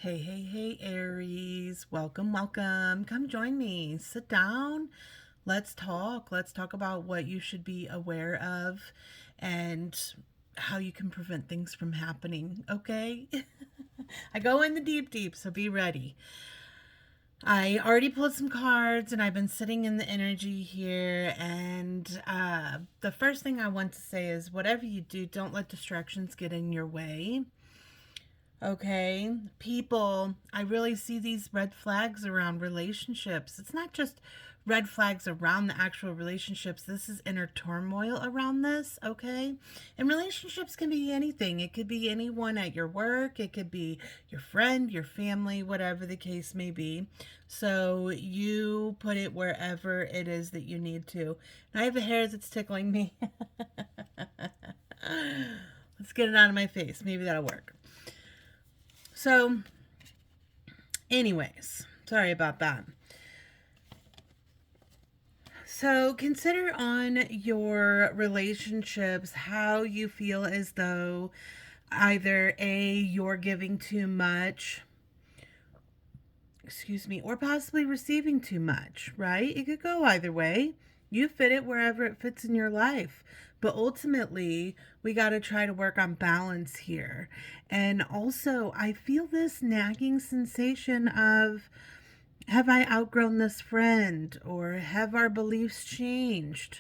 Hey, hey, hey, Aries. Welcome, welcome. Come join me. Sit down. Let's talk. Let's talk about what you should be aware of and how you can prevent things from happening, okay? I go in the deep, deep, so be ready. I already pulled some cards and I've been sitting in the energy here. And the first thing I want to say is whatever you do, don't let distractions get in your way. Okay, people, I really see these red flags around relationships. It's not just red flags around the actual relationships. This is inner turmoil around this, okay? And relationships can be anything. It could be anyone at your work, it could be your friend, your family, whatever the case may be. So you put it wherever it is that you need to. And I have a hair that's tickling me. Let's get it out of my face. Maybe that'll work. So, anyways, sorry about that. So, consider on your relationships how you feel as though either A, you're giving too much, or possibly receiving too much, right? It could go either way. You fit it wherever it fits in your life. But ultimately, we got to try to work on balance here. And also, I feel this nagging sensation of, have I outgrown this friend? Or have our beliefs changed?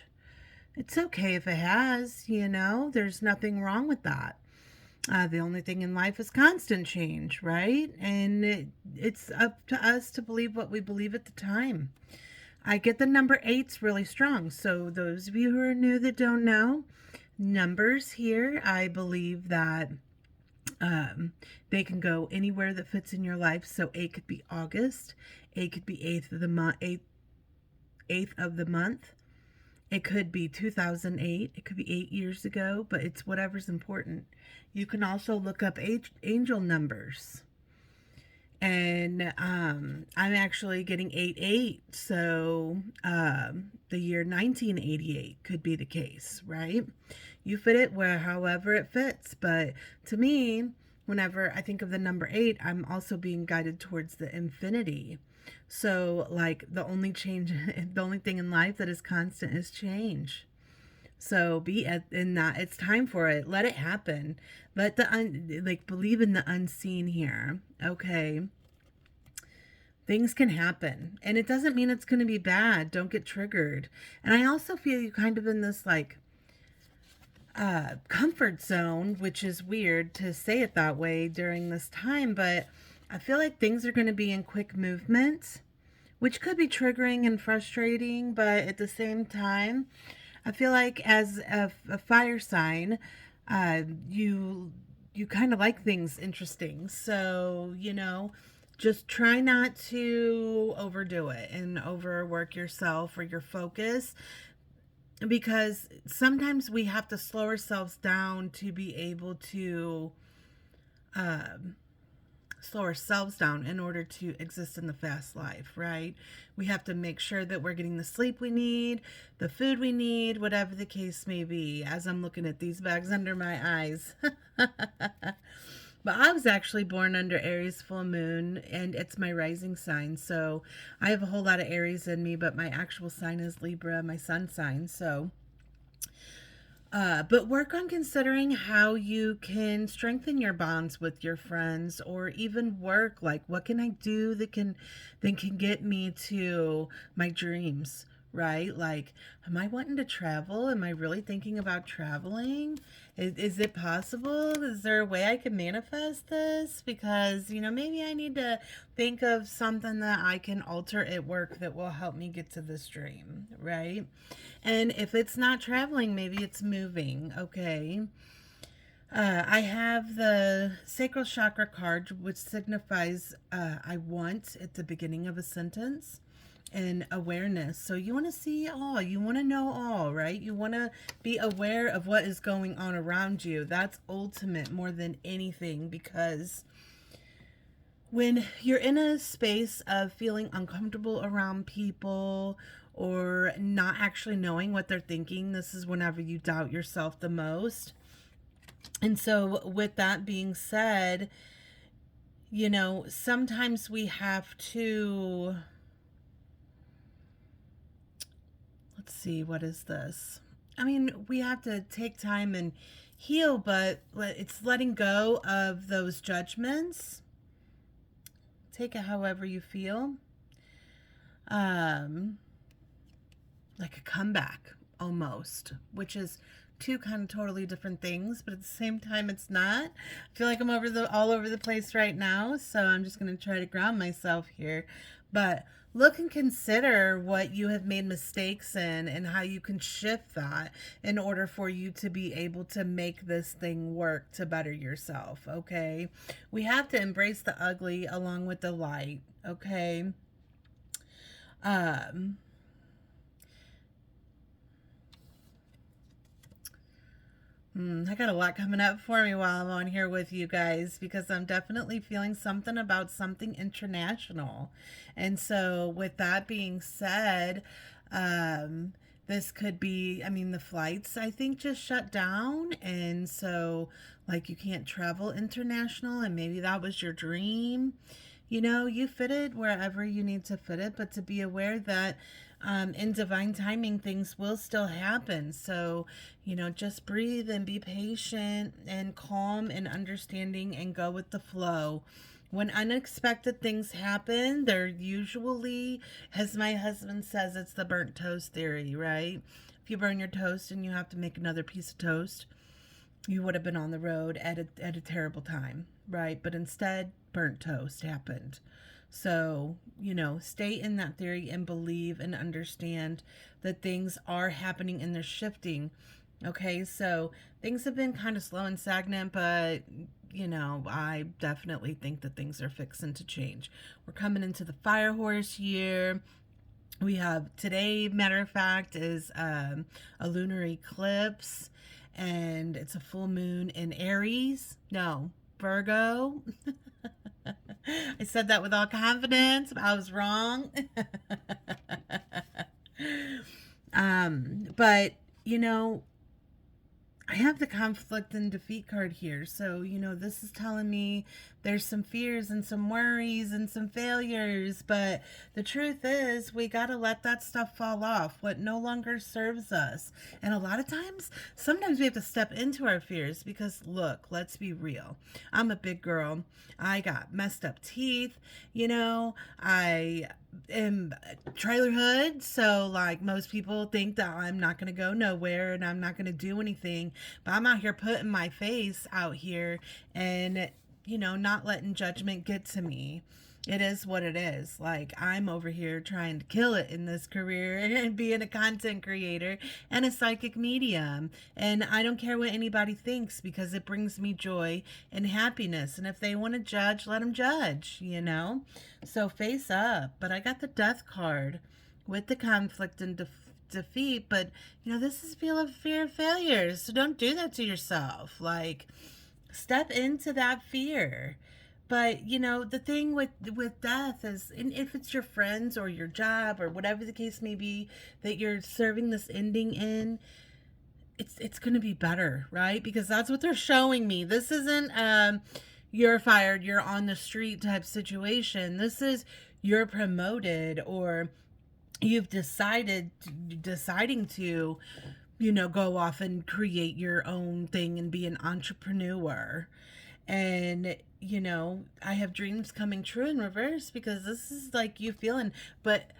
It's okay if it has, there's nothing wrong with that. The only thing in life is constant change, right? And it's up to us to believe what we believe at the time. I get the number eight's really strong. So, those of you who are new that don't know, numbers here, I believe that they can go anywhere that fits in your life. So, eight could be August, eight could be eighth of the month. It could be 2008. It could be 8 years ago, but it's whatever's important. You can also look up angel numbers. And I'm actually getting 88. So the year 1988 could be the case, right? You fit it however it fits. But to me, whenever I think of the number 8, I'm also being guided towards the infinity. So, like, the only thing in life that is constant is change. So in that. It's time for it. Let it happen. Let believe in the unseen here. Okay. Things can happen, and it doesn't mean it's going to be bad. Don't get triggered. And I also feel you kind of in this comfort zone, which is weird to say it that way during this time, but I feel like things are going to be in quick movements, which could be triggering and frustrating, but at the same time, I feel like as a fire sign, you kind of like things interesting. So, just try not to overdo it and overwork yourself or your focus, because sometimes we have to slow ourselves down to be able to um, slow ourselves down in order to exist in the fast life, right? We have to make sure that we're getting the sleep we need, the food we need, whatever the case may be, as I'm looking at these bags under my eyes. But I was actually born under Aries full moon, and it's my rising sign. So I have a whole lot of Aries in me, but my actual sign is Libra, my sun sign. So but work on considering how you can strengthen your bonds with your friends, or even work. Like, what can I do that can get me to my dreams? Right? Like, am I wanting to travel? Am I really thinking about traveling? Is it possible? Is there a way I can manifest this? Because, maybe I need to think of something that I can alter at work that will help me get to this dream, right? And if it's not traveling, maybe it's moving, okay? I have the sacral chakra card, which signifies I want at the beginning of a sentence, and awareness. So you want to see all, you want to know all, right? You want to be aware of what is going on around you. That's ultimate more than anything, because when you're in a space of feeling uncomfortable around people or not actually knowing what they're thinking, this is whenever you doubt yourself the most. And so, with that being said, Sometimes we have to, let's see, what is this? I mean, we have to take time and heal, but it's letting go of those judgments. Take it however you feel. Um, like a comeback almost, which is two kind of totally different things, but at the same time it's not. I feel like I'm all over the place right now, so I'm just going to try to ground myself here. But look and consider what you have made mistakes in and how you can shift that in order for you to be able to make this thing work to better yourself, okay? We have to embrace the ugly along with the light, okay? Um I got a lot coming up for me while I'm on here with you guys because I'm definitely feeling something about something international. And so, with that being said, um, this could be, I mean, the flights I think just shut down. And so, like, you can't travel international, and maybe that was your dream. You fit it wherever you need to fit it, but to be aware that in divine timing, things will still happen. So, just breathe and be patient and calm and understanding and go with the flow. When unexpected things happen, they're usually, as my husband says, it's the burnt toast theory, right? If you burn your toast and you have to make another piece of toast, you would have been on the road at a terrible time, right? But instead, burnt toast happened. So, stay in that theory and believe and understand that things are happening and they're shifting. Okay, so things have been kind of slow and stagnant, but I definitely think that things are fixing to change. We're coming into the fire horse year. We have today, matter of fact, is a lunar eclipse, and it's a full moon in Aries. No, Virgo. I said that with all confidence, but I was wrong. But I have the conflict and defeat card here. So, this is telling me there's some fears and some worries and some failures. But the truth is, we got to let that stuff fall off, what no longer serves us. And a lot of times, sometimes we have to step into our fears because, look, let's be real. I'm a big girl. I got messed up teeth. I am trailer hood, so like most people think that I'm not going to go nowhere and I'm not going to do anything, but I'm out here putting my face out here and not letting judgment get to me. It is what it is. Like, I'm over here trying to kill it in this career and being a content creator and a psychic medium. And I don't care what anybody thinks because it brings me joy and happiness. And if they want to judge, let them judge. So face up. But I got the death card with the conflict and defeat. But, this is feel of fear of failure. So don't do that to yourself. Like, step into that fear. But the thing with death is, and if it's your friends or your job or whatever the case may be that you're serving this ending in, it's going to be better, right? Because that's what they're showing me. This isn't you're fired, you're on the street type situation. This is you're promoted, or you've deciding to go off and create your own thing and be an entrepreneur. And I have dreams coming true in reverse because this is like you feeling but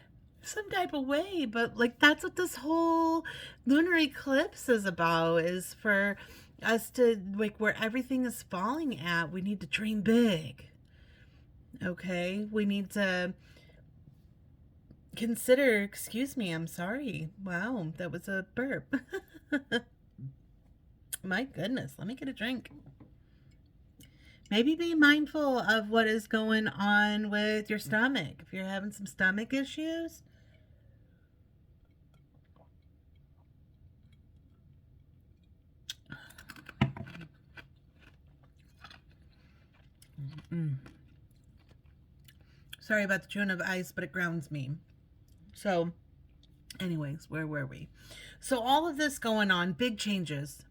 some type of way. But like, that's what this whole lunar eclipse is about, is for us to, like, where everything is falling at, we need to dream big. Okay, we need to consider, excuse me, I'm sorry, wow, that was a burp. My goodness, let me get a drink. Maybe be mindful of what is going on with your stomach. If you're having some stomach issues, sorry about the chewing of ice, but it grounds me. So, anyways, where were we? So all of this going on, big changes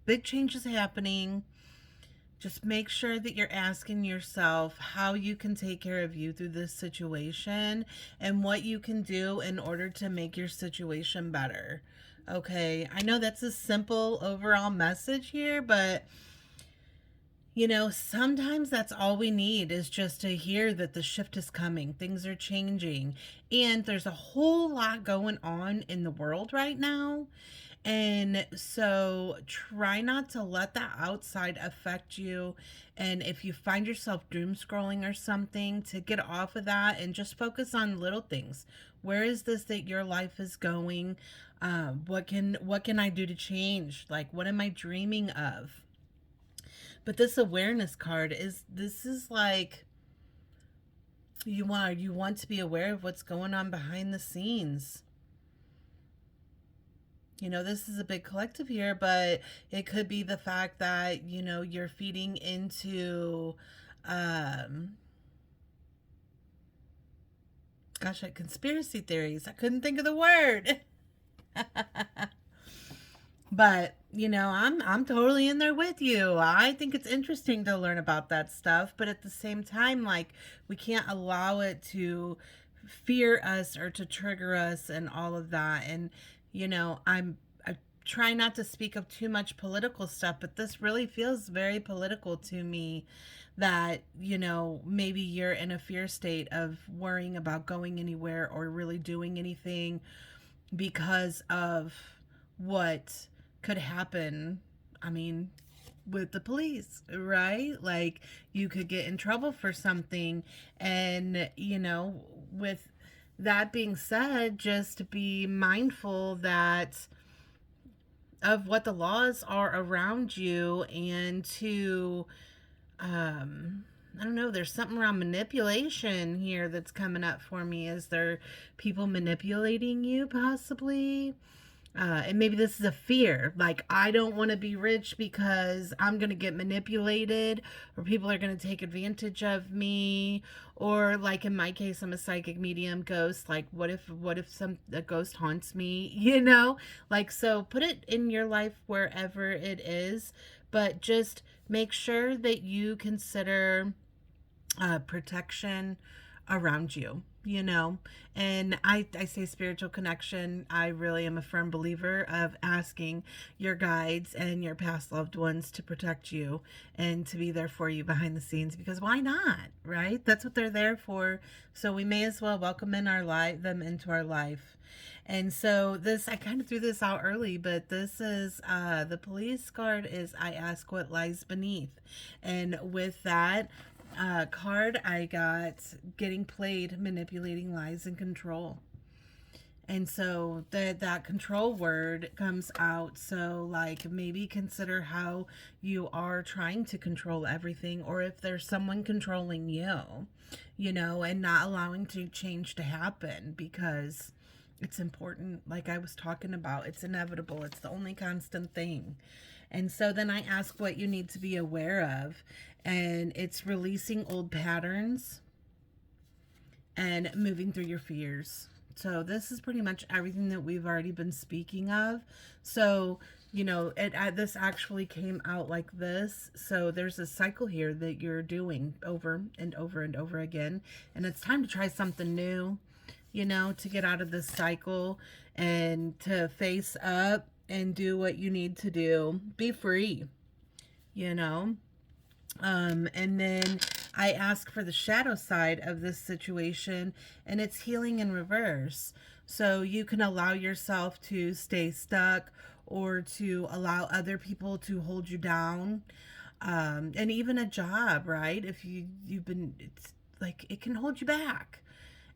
happening. Just make sure that you're asking yourself how you can take care of you through this situation and what you can do in order to make your situation better. Okay, I know that's a simple overall message here, but sometimes that's all we need is just to hear that the shift is coming, things are changing, and there's a whole lot going on in the world right now. And so try not to let that outside affect you. And if you find yourself doom scrolling or something, to get off of that and just focus on little things. Where is this that your life is going? What can I do to change? Like, what am I dreaming of? But this awareness card is like, you want to be aware of what's going on behind the scenes. This is a big collective here, but it could be the fact that, you're feeding into, um, like conspiracy theories. I couldn't think of the word. But, I'm totally in there with you. I think it's interesting to learn about that stuff, but at the same time, like, we can't allow it to fear us or to trigger us and all of that. And, I try not to speak of too much political stuff, but this really feels very political to me, that, maybe you're in a fear state of worrying about going anywhere or really doing anything because of what could happen. I mean, with the police, right? Like, you could get in trouble for something. And, with that being said, just be mindful that of what the laws are around you, and to, I don't know, there's something around manipulation here that's coming up for me. Is there people manipulating you, possibly? And maybe this is a fear. Like, I don't want to be rich because I'm going to get manipulated, or people are going to take advantage of me. Or, like in my case, I'm a psychic medium ghost. Like, what if a ghost haunts me, Like, so put it in your life wherever it is, but just make sure that you consider protection around you, and I say spiritual connection. I really am a firm believer of asking your guides and your past loved ones to protect you and to be there for you behind the scenes, because why not, right? That's what they're there for. So we may as well welcome them into our life. And so this, I kind of threw this out early, but this is the police card is, I ask what lies beneath. And with that card, I got getting played, manipulating, lies, and control. And so that control word comes out. So, like, maybe consider how you are trying to control everything, or if there's someone controlling you, and not allowing change to happen, because it's important. Like I was talking about, it's inevitable. It's the only constant thing. And so then I ask what you need to be aware of, and it's releasing old patterns and moving through your fears. So this is pretty much everything that we've already been speaking of. So, this actually came out like this. So there's a cycle here that you're doing over and over and over again. And it's time to try something new, to get out of this cycle and to face up and do what you need to do. Be free, and then I ask for the shadow side of this situation, and it's healing in reverse. So you can allow yourself to stay stuck, or to allow other people to hold you down. And even a job, right? If you've been, it's like, it can hold you back.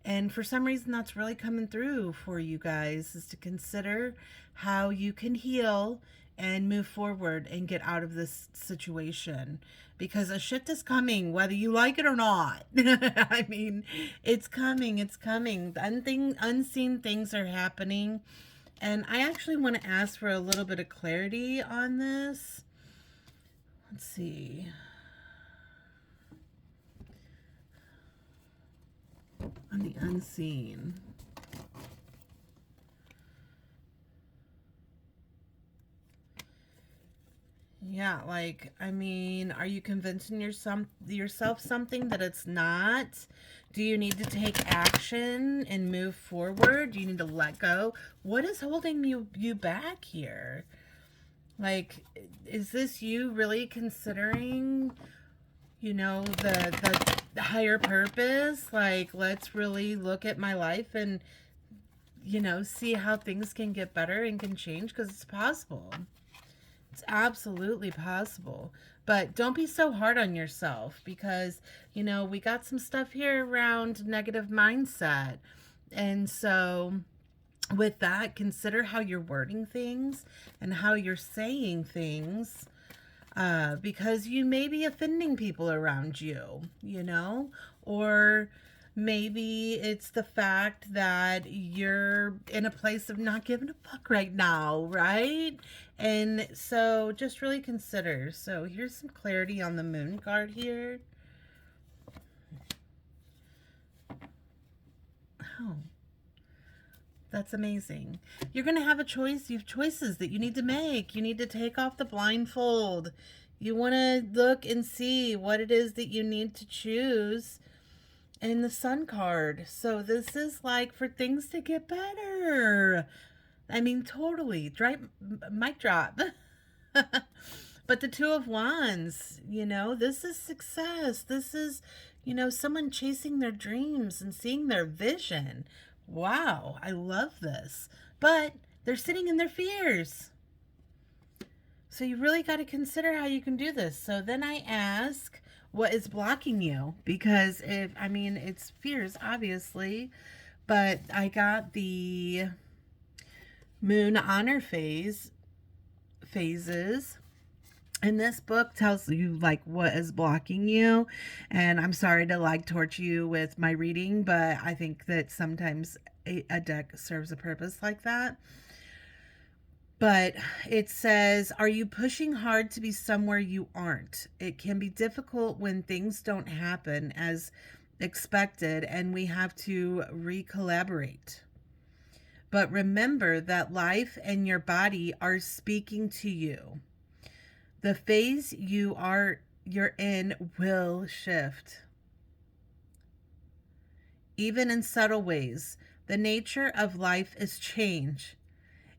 And for some reason, that's really coming through for you guys, is to consider how you can heal and move forward and get out of this situation, because a shift is coming, whether you like it or not. I mean, it's coming. It's coming. Unseen things are happening. And I actually want to ask for a little bit of clarity on this. Let's see. On the unseen. Yeah, like, I mean, are you convincing yourself something that it's not? Do you need to take action and move forward? Do you need to let go? What is holding you back here? Like, is this you really considering, the higher purpose? Like, let's really look at my life and, see how things can get better and can change because it's possible. It's absolutely possible. But don't be so hard on yourself because, we got some stuff here around negative mindset. And so, with that, consider how you're wording things and how you're saying things, because you may be offending people around you, or maybe it's the fact that you're in a place of not giving a fuck right now, right? And so just really consider. So here's some clarity on the moon card here. Oh, that's amazing. You're going to have a choice. You have choices that you need to make. You need to take off the blindfold. You want to look and see what it is that you need to choose in the sun card. So this is like for things to get better. I mean, totally. Mic drop. But the Two of Wands, this is success. This is, someone chasing their dreams and seeing their vision. Wow, I love this. But they're sitting in their fears. So you really got to consider how you can do this. So then I ask, what is blocking you? Because it's fears, obviously, but I got the moon honor phases. And this book tells you like what is blocking you. And I'm sorry to like torture you with my reading, but I think that sometimes a deck serves a purpose like that. But it says, are you pushing hard to be somewhere you aren't? It can be difficult when things don't happen as expected and we have to recollaborate. But remember that life and your body are speaking to you. The phase you're in will shift. Even in subtle ways, the nature of life is change.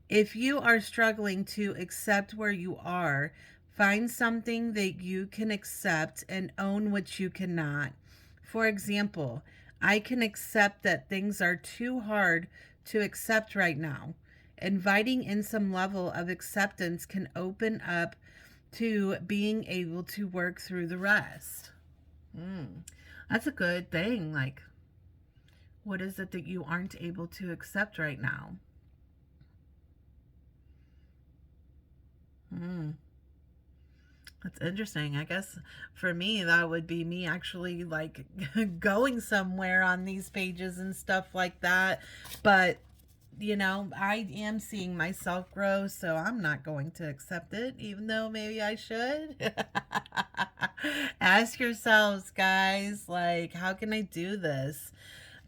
If you are struggling to accept where you are, find something that you can accept and own what you cannot. For example, I can accept that things are too hard to accept right now. Inviting in some level of acceptance can open up to being able to work through the rest. That's a good thing. Like, what is it that you aren't able to accept right now? That's interesting. I guess for me, that would be me actually like going somewhere on these pages and stuff like that. But, I am seeing myself grow, so I'm not going to accept it, even though maybe I should. Ask yourselves, guys, like, how can I do this?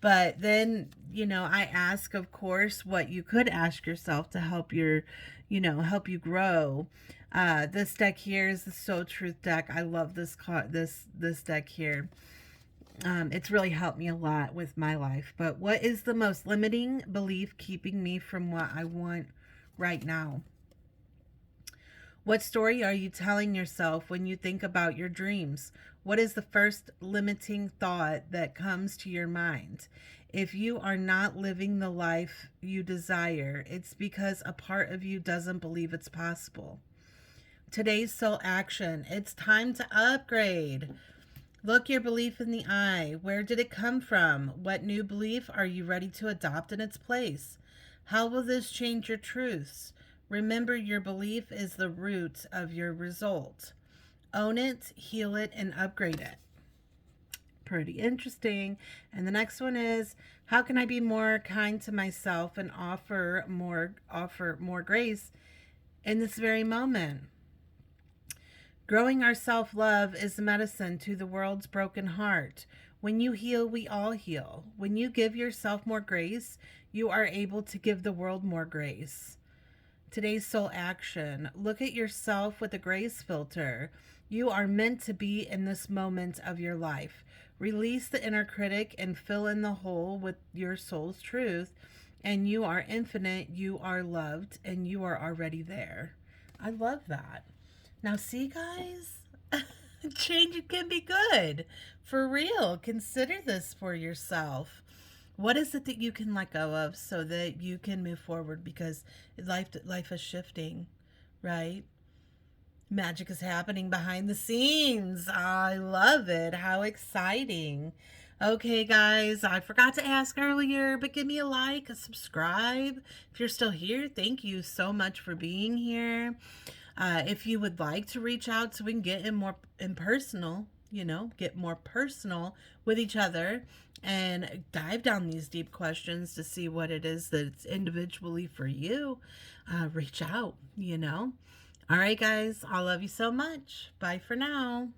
But then, I ask, of course, what you could ask yourself to help you grow. This deck here is the Soul Truth deck. I love this card, this deck here. It's really helped me a lot with my life. But what is the most limiting belief keeping me from what I want right now? What story are you telling yourself when you think about your dreams? What is the first limiting thought that comes to your mind? If you are not living the life you desire, it's because a part of you doesn't believe it's possible. Today's soul action. It's time to upgrade. Look your belief in the eye. Where did it come from? What new belief are you ready to adopt in its place? How will this change your truths? Remember, your belief is the root of your result. Own it, heal it, and upgrade it. Pretty interesting. And the next one is, how can I be more kind to myself and offer more grace in this very moment? Growing our self-love is medicine to the world's broken heart. When you heal, we all heal. When you give yourself more grace, you are able to give the world more grace. Today's soul action: look at yourself with a grace filter. You are meant to be in this moment of your life. Release the inner critic and fill in the hole with your soul's truth. And you are infinite, you are loved, and you are already there. I love that. Now, see, guys, change can be good. For real. Consider this for yourself. What is it that you can let go of so that you can move forward? Because life is shifting, right? Magic is happening behind the scenes. I love it. How exciting. Okay, guys, I forgot to ask earlier, but give me a like, a subscribe. If you're still here, thank you so much for being here. If you would like to reach out so we can get in more impersonal, get more personal with each other and dive down these deep questions to see what it is that's individually for you, reach out. All right, guys, I love you so much. Bye for now.